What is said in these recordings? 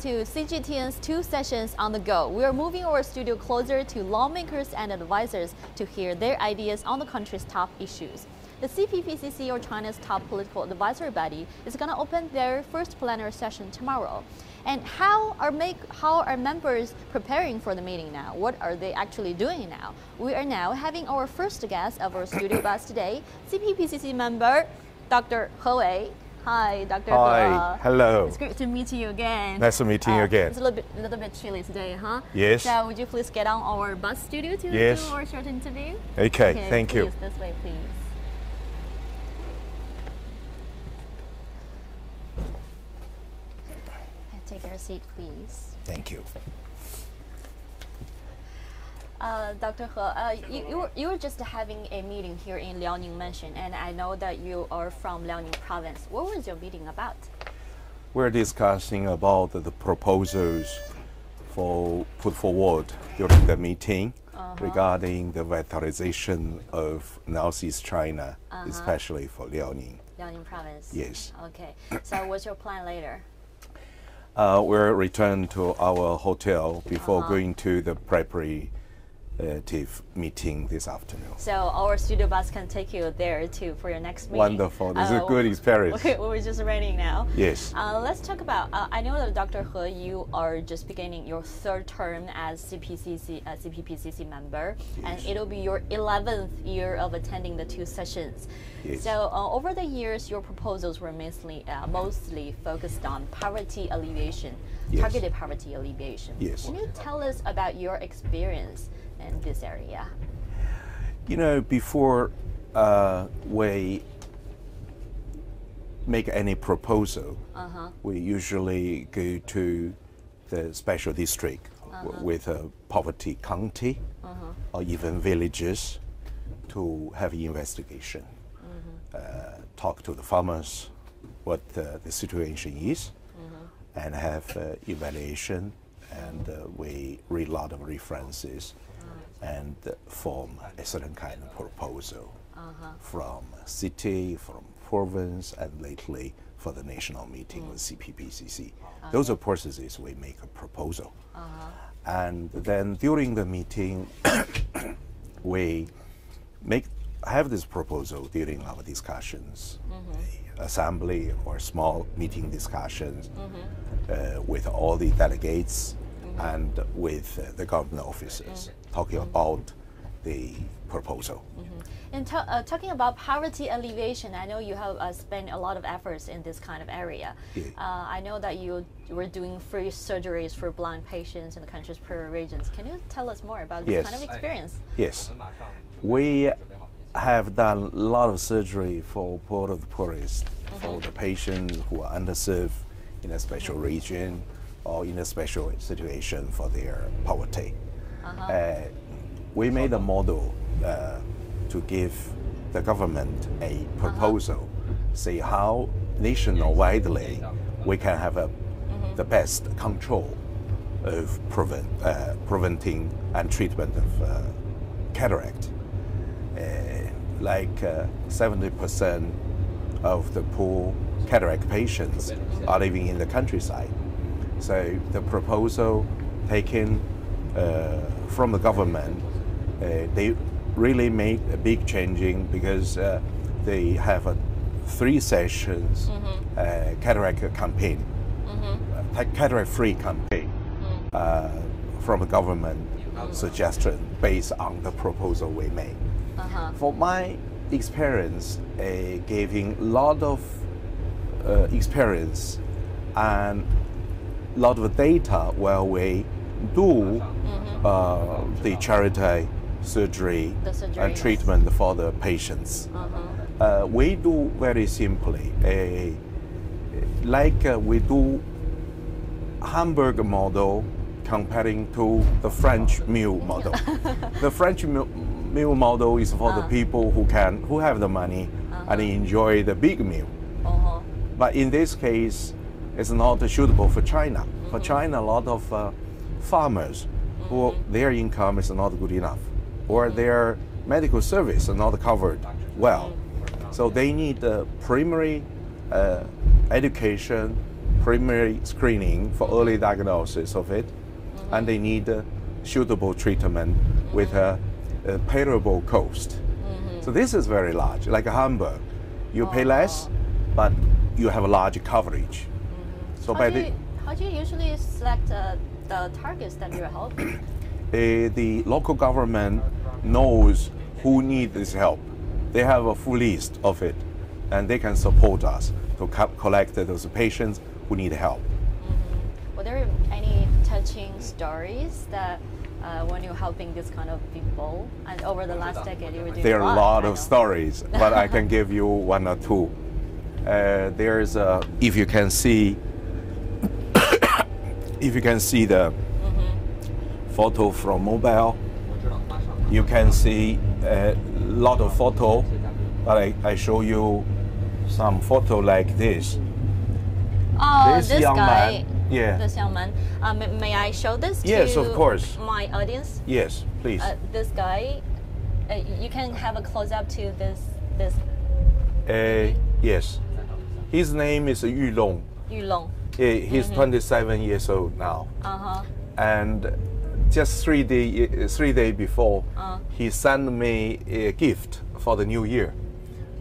to CGTN's 2 sessions on the go. We are moving our studio closer to lawmakers and advisors to hear their ideas on the country's top issues. The CPPCC, or China's top political advisory body, is going to open their first plenary session tomorrow. And how are members preparing for the meeting now? What are they actually doing now? We are now having our first guest of our studio bus today, CPPCC member, Dr. He Wei. Hi, Dr. Hi, hello. It's great to meet you again. Nice to meet you again. It's a little bit chilly today, huh? Yes. So would you please get on our bus studio to do our short interview? Okay, thank you. This way, please. Take your seat, please. Thank you. Dr. He, you were just having a meeting here in Liaoning Mansion, and I know that you are from Liaoning Province. What was your meeting about? We're discussing about the proposals put forward during the meeting regarding the vitalization of Northeast China, especially for Liaoning. Liaoning Province? Yes. Okay. So what's your plan later? We'll return to our hotel before going to the preparative meeting this afternoon. So our studio bus can take you there too for your next meeting. Wonderful. This is a good experience. We're just ready now. Yes. Let's talk about, I know that Dr. He, you are just beginning your 3rd term as CPPCC member, and it'll be your 11th year of attending the 2 sessions. Yes. So over the years, your proposals were mostly focused on poverty alleviation, targeted poverty alleviation. Yes. Can you tell us about your experience in this area? You know, before we make any proposal, we usually go to the special district with a poverty county or even villages to have investigation. Talk to the farmers what the situation is and have evaluation, and we read a lot of references and form a certain kind of proposal from city, from province, and lately for the national meeting with CPPCC. Those are processes we make a proposal. And then during the meeting, we have this proposal during our discussions, assembly or small meeting discussions with all the delegates and with the government officers, talking about the proposal. And talking about poverty alleviation, I know you have spent a lot of efforts in this kind of area. I know that you were doing free surgeries for blind patients in the country's poorer regions. Can you tell us more about this kind of experience? Yes. We have done a lot of surgery for poor of the poorest, for the patients who are underserved in a special region or in a special situation for their poverty. We made a model to give the government a proposal, say how nationwidely we can have the best control of preventing and treatment of cataract. Like 70% of the poor cataract patients are living in the countryside. So the proposal taken from the government, they really made a big changing because they have 3 sessions cataract campaign, cataract-free campaign from the government suggestion based on the proposal we made. For my experience, giving a lot of experience and a lot of data while we do the charity surgery and treatment for the patients. We do very simply, we do Hamburg model comparing to the French meal model. The French meal model is for the people who have the money and enjoy the big meal. But in this case, it's not suitable for China. For China, a lot of farmers who their income is not good enough, or their medical service are not covered well. So they need primary education, primary screening for early diagnosis of it, and they need suitable treatment with a payable cost. So this is very large, like Hamburg. You pay less, but you have a large coverage. So how do you usually select the targets that you're helping? The local government knows who needs this help. They have a full list of it, and they can support us to collect those patients who need help. Were there any touching stories that when you're helping this kind of people, and over the last decade you were doing there are a lot of know. stories, but I can give you one or two. There's if you can see the photo from mobile, you can see a lot of photo, but I show you some photo like this. Oh, this this young guy. man, yeah. This young man. May I show this Yes, to of course. my audience? Yes, please. This guy, you can have a close up to this. Yes. His name is Yu Long. Yu Long. He's 27 years old now. And just 3 days before, he sent me a gift for the new year.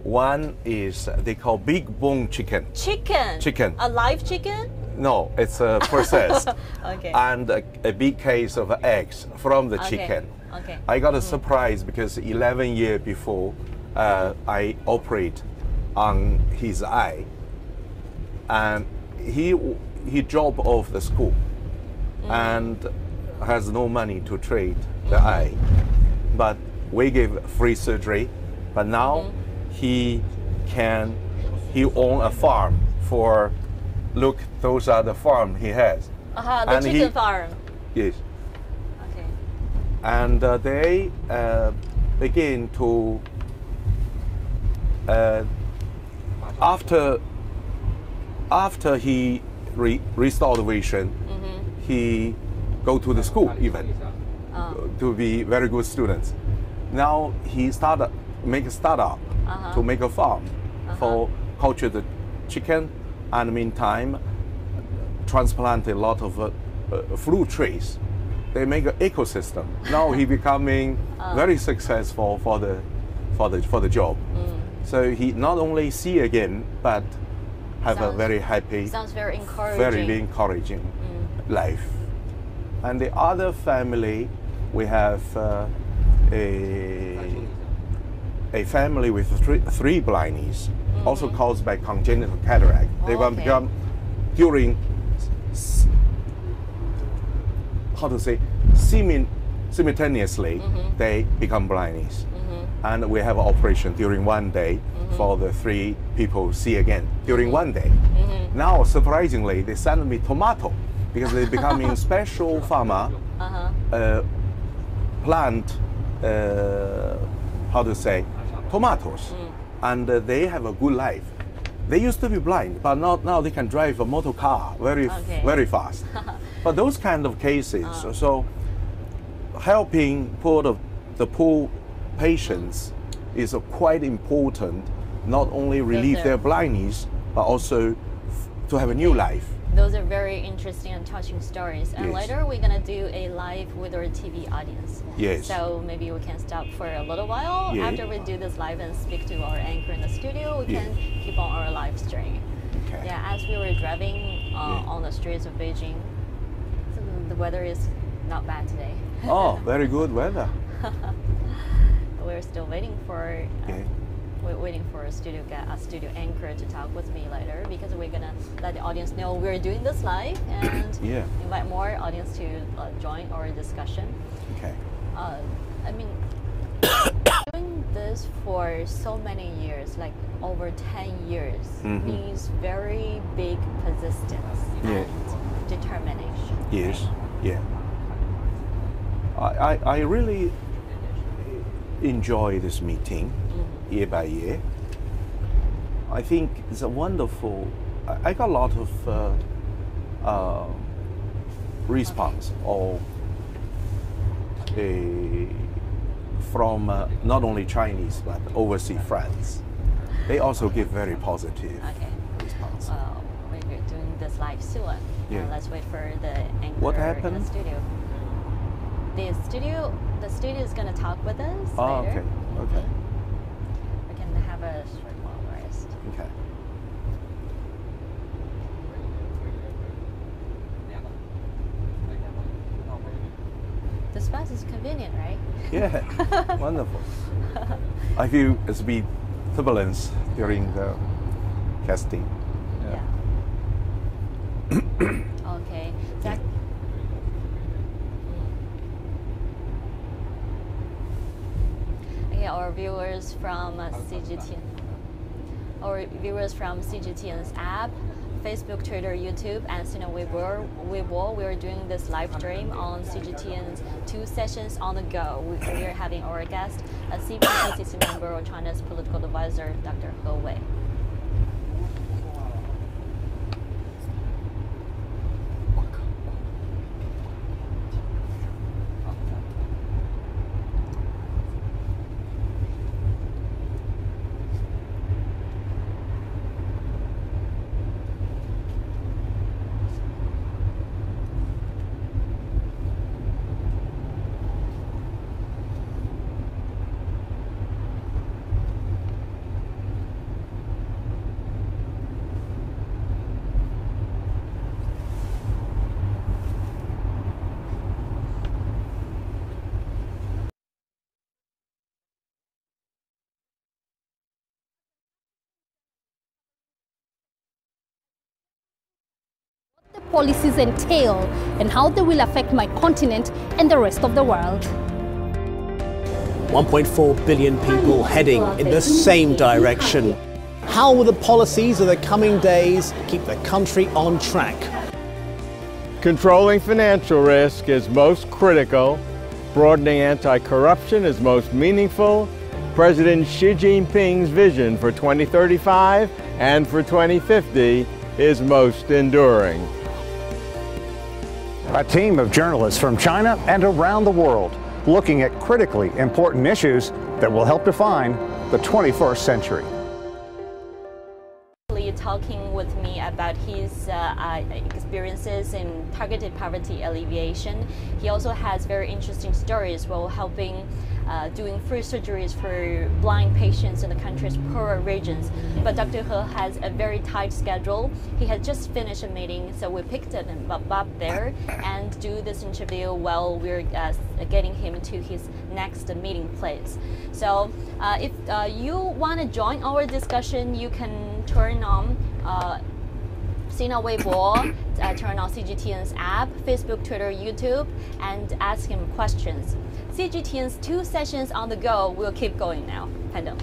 One is they call big bone chicken. Chicken. A live chicken? No, it's processed. Okay. And a big case of eggs from the chicken. Okay. I got a surprise because 11 years before, I operate on his eye, and he dropped off the school and has no money to trade the eye, but we gave free surgery. But now he own a farm for. Look, those are the farm he has. The chicken farm. Yes. Okay. And they begin to after he restored vision, he go to the school even to be very good students. Now he make a startup to make a farm for culture the chicken, and meantime transplant a lot of fruit trees. They make an ecosystem. Now he becoming very successful for the job. So he not only see again, but have a very happy, sounds very encouraging, very encouraging life. And the other family, we have a family with three blindies, also caused by congenital cataract. They will become during, how to say, simultaneously, they become blindies. And we have an operation during one day for the three people see again during one day. Now, surprisingly, they send me tomato because they becoming special farmer plant, how to say, tomatoes. And they have a good life. They used to be blind, but now they can drive a motor car very fast. But those kind of cases, so helping the poor patients is quite important, not only relieve their blindness, but also to have a new life. Those are very interesting and touching stories. And later we're going to do a live with our TV audience. Yes. So maybe we can stop for a little while. After we do this live and speak to our anchor in the studio, we can keep on our live stream. Okay. Yeah, as we were driving on the streets of Beijing, the weather is not bad today. Oh, very good weather. We're still waiting for a studio anchor to talk with me later, because we're gonna let the audience know we're doing this live and invite more audience to join our discussion. Okay. I mean, doing this for so many years, like over 10 years, means very big persistence and determination. Yes. Right? Yeah. I really enjoy this meeting year by year. I think it's a wonderful. I got a lot of response from not only Chinese but overseas friends. They also give very positive response. we're doing this live soon. Yeah. Let's wait for the anchor What in happened? the studio. The studio is going to talk with us Oh, later. okay. Okay. We can have a short while rest. Okay. This bus is convenient, right? Yeah, wonderful. I feel it's been turbulence during the casting. Yeah. Okay. Zach. Okay, our viewers from CGTN's app, Facebook, Twitter, YouTube, and Sina Weibo. We are doing this live stream on CGTN's 2 sessions on the go. We are having our guest, a CPPCC member of China's political advisor, Dr. He Wei. The policies entail and how they will affect my continent and the rest of the world. 1.4 billion people heading in the same direction. How will the policies of the coming days keep the country on track? Controlling financial risk is most critical. Broadening anti-corruption is most meaningful. President Xi Jinping's vision for 2035 and for 2050 is most enduring. A team of journalists from China and around the world looking at critically important issues that will help define the 21st century. Talking with me about his experiences in targeted poverty alleviation. He also has very interesting stories while helping doing free surgeries for blind patients in the country's poorer regions. But Dr. He has a very tight schedule. He had just finished a meeting, so we picked him up there and do this interview while we're getting him to his next meeting place. So if you want to join our discussion, you can turn on Sina Weibo, turn on CGTN's app, Facebook, Twitter, YouTube, and ask him questions. CGTN's 2 sessions on the go will keep going now. Panda.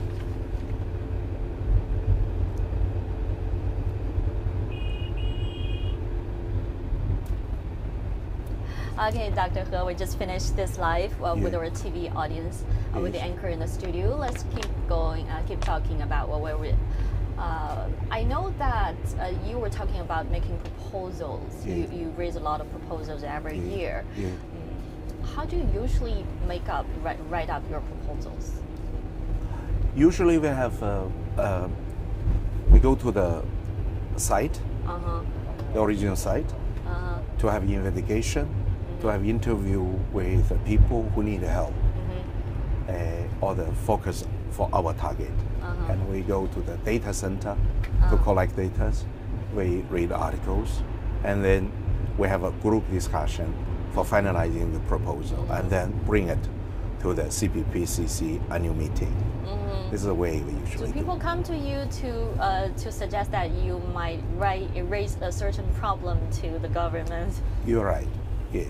Okay, Dr. He, we just finished this live with our TV audience, with the anchor in the studio. Let's keep going, keep talking about where we. I know that you were talking about making proposals. You raise a lot of proposals every year. How do you usually write up your proposals? Usually we have we go to the site, the original site, to have investigation, to have interview with people who need help, or the focus for our target. And we go to the data center to collect data. We read articles, and then we have a group discussion for finalizing the proposal, and then bring it to the CPPCC annual meeting. This is the way we usually do. So people come to you to suggest that you might raise a certain problem to the government. You're right. Yeah,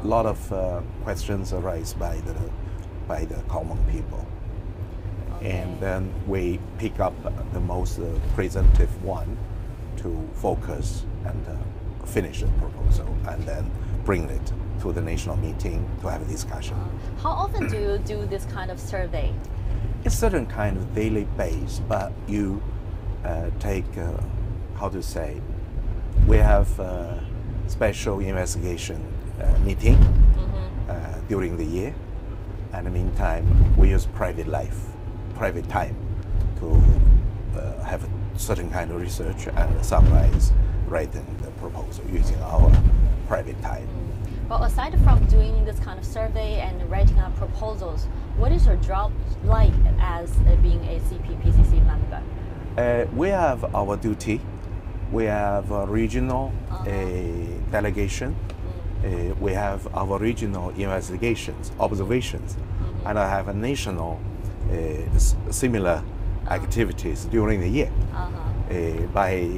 a lot of questions arise by the common people. And then we pick up the most presentative one to focus and finish the proposal, and then bring it to the national meeting to have a discussion. How often do you do this kind of survey? It's certain kind of daily base, but you take, how to say, we have a special investigation meeting during the year. And in the meantime, we use private time to have a certain kind of research and summarize written the proposal using our private time. Well, aside from doing this kind of survey and writing up proposals, what is your job like as being a CPPCC member? We have our duty. We have a regional delegation. We have our regional investigations, observations, and I have a national similar activities during the year by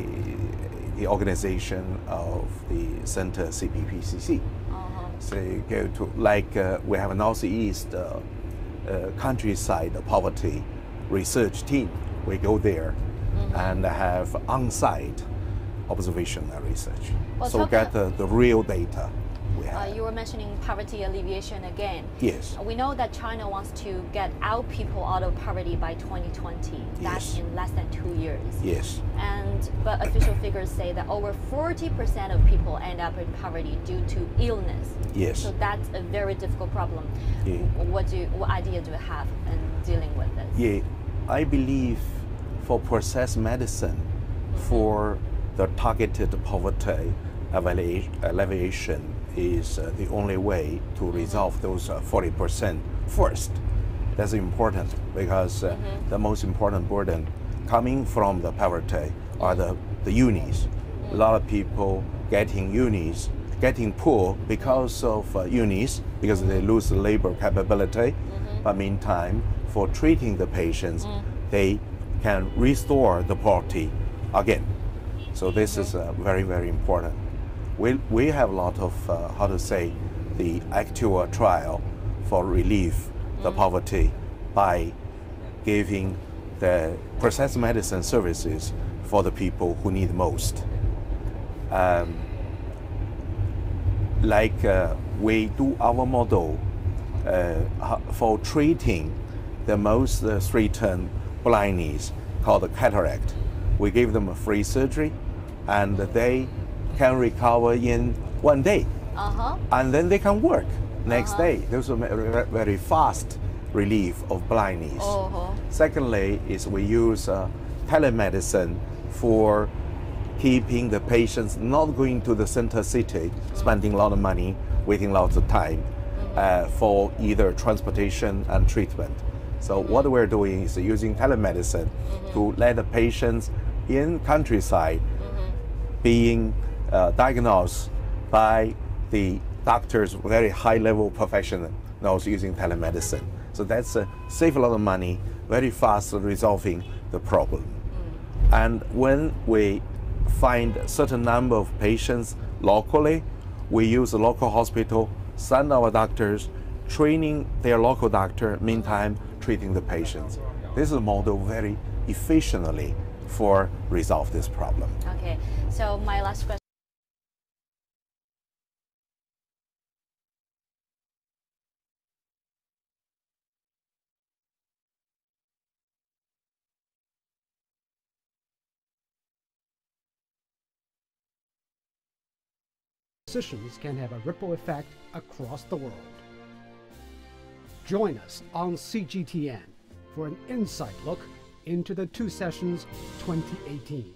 the organization of the Center CPPCC. So you go to, like we have a Northeast countryside poverty research team. We go there and have on-site observation and research. Well, so get the real data we have. You were mentioning poverty alleviation again. Yes. We know that China wants to get out people out of poverty by 2020. That's in less than 2 years. Yes. But official figures say that over 40% of people end up in poverty due to illness. Yes. So that's a very difficult problem. Yeah. What idea do you have in dealing with this? Yeah, I believe for process medicine, for the targeted poverty alleviation is the only way to resolve those 40% first. That's important because the most important burden coming from the poverty are the unis. A lot of people getting unis, getting poor because of unis, because they lose the labor capability. But meantime, for treating the patients, they can restore the poverty again. So this is very, very important. We have a lot of, the actual trial for relief the poverty by giving the process medicine services for the people who need most. We do our model for treating the most threatened blindness called cataract. We give them a free surgery and they can recover in 1 day. And then they can work next day. Those are very fast relief of blindness. Secondly is we use telemedicine for keeping the patients not going to the center city, spending a lot of money, waiting lots of time for either transportation and treatment. So what we're doing is using telemedicine to let the patients in countryside being diagnosed by the doctors, very high-level professionals using telemedicine. So that's save a lot of money, very fast resolving the problem. And when we find a certain number of patients locally, we use a local hospital, send our doctors, training their local doctor, meantime treating the patients. This is a model very efficiently for resolve this problem. Okay, so my last question. Decisions can have a ripple effect across the world. Join us on CGTN for an insight look into the 2 Sessions 2018.